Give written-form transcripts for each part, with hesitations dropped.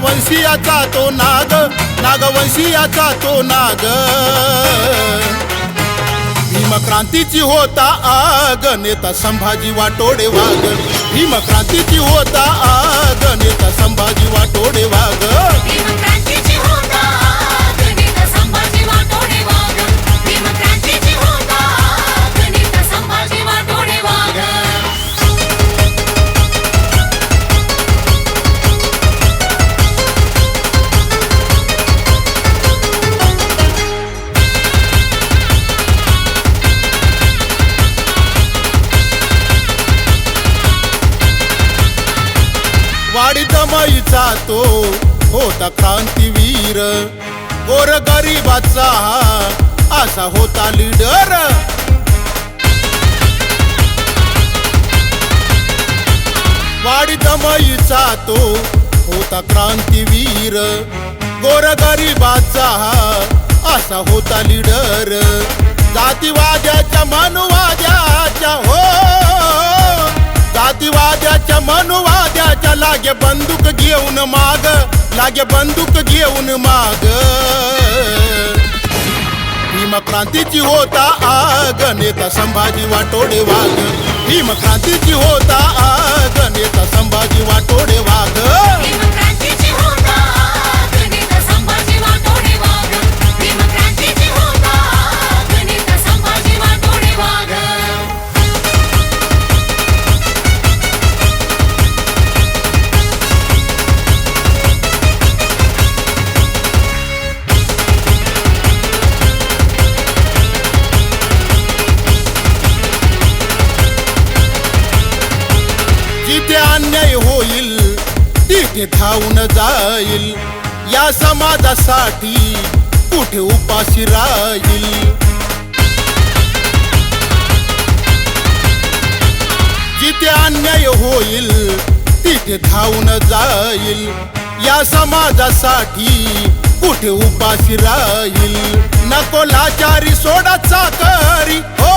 नागवंशीयाचा तो नाग, नागवंशीयाचा तो नाग. भीमक्रांतीची होता आग, नेता संभाजी वाटोडे वाघ. भीमक्रांतीची होता आग, नेता संभाजी वाटोडे वाघ. भीमक्रांतीची होता आग, नेता संभाजी वाटोडे वाघ. भीमक्रांतीची होता आग, नेता संभाजी वाटोडे वाघ. वाडीत माईचा तो होता क्रांतीवीर, गोरगरिबाचा असा होता लीडर. वाडीत माईचा तो होता क्रांतीवीर, गोरगरिबाचा असा होता लीडर. जातीवाद्याच्या मनुवाद्याच्या हो, जातीवाद्याच्या मनुवाद्याच्या लागे बंदूक घेऊन माग, लागे बंदूक घेऊन माग. भीमक्रांतीची होता आग, नेता संभाजी वाटोडे वाघ. भीमक्रांतीची होता आग, नेता संभाजी वाटोडे वाघ. भीमक्रांतीची होता आग, नेता संभाजी वाटोडे वाघ. भीमक्रांतीची होता आग, नेता संभाजी वाटोडे वाघ. जिथे अन्याय होईल तिथे धावून जाईल, या समाजासाठी कुठे उपाशी राहील. जिथे अन्याय होईल तिथे धावून जाईल, या समाजासाठी कुठे उपाशी राहील. नको लाचारी सोडा चाकरी हो,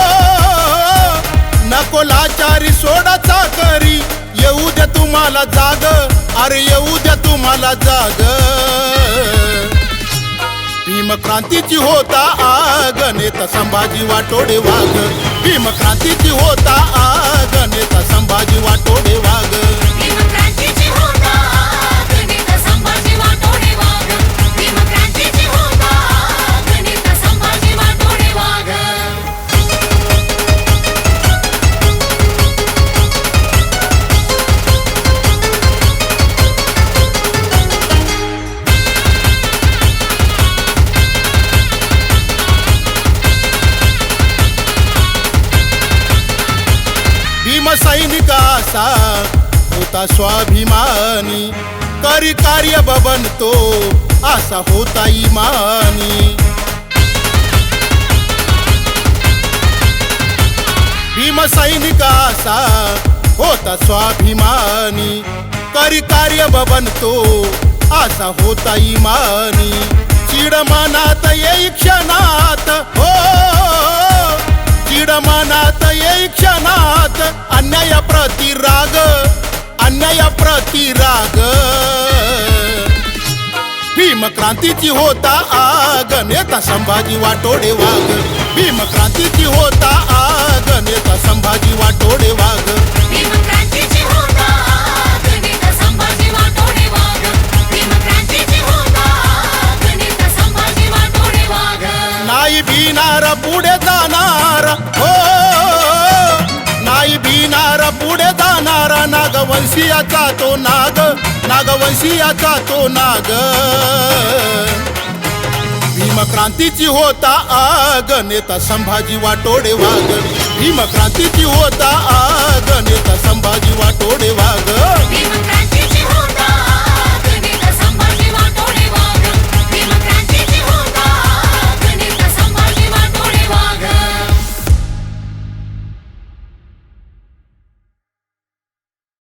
नको लाचारी सोडा चाकरी. येऊ द्या तुम्हाला जाग, अरे येऊ द्या तुम्हाला जाग. भीमक्रांतीची होता आग, नेता संभाजी वाटोडे वाघ. भीमक्रांतीची होता आग, नेता संभाजी वाटोडे वाघ. भीमक्रांतीची होता आग, नेता संभाजी वाटोडे वाघ. भीमक्रांतीची होता आग, नेता संभाजी वाटोडे वाघ. भीमसैनिक असा होता स्वाभिमानी, करी कार्य बबन तो असा होता इमानी. भीमसैनिक असा होता स्वाभिमानी, करी कार्य बबन तो असा होता इमानी. चिड मनात येई क्षणात हो, चिड मनात येई क्षणात. अन्याय प्रतिराग, अन्याय प्रतिराग. भीमक्रांतीची होता आग, नेता संभाजी वाटोडे वाघ. भीमक्रांतीची होता आग, नेता संभाजी वाटोडे वाघ. भीमक्रांतीची होता आग, नेता संभाजी वाटोडे वाघ. भीमक्रांतीची होता आग, नेता संभाजी वाटोडे वाघ. नाही भिनार पुढे जाणार हो, नाही भिनार पुढे जाणारा. नागवंशीयाचा तो नाग, नागवंशीयाचा तो नाग. भीमक्रांतीची होता आग, नेता संभाजी वाटोडे वाघ. भीमक्रांतीची होता आग, नेता संभाजी वाटोडे वाघ. भीमक्रांतीची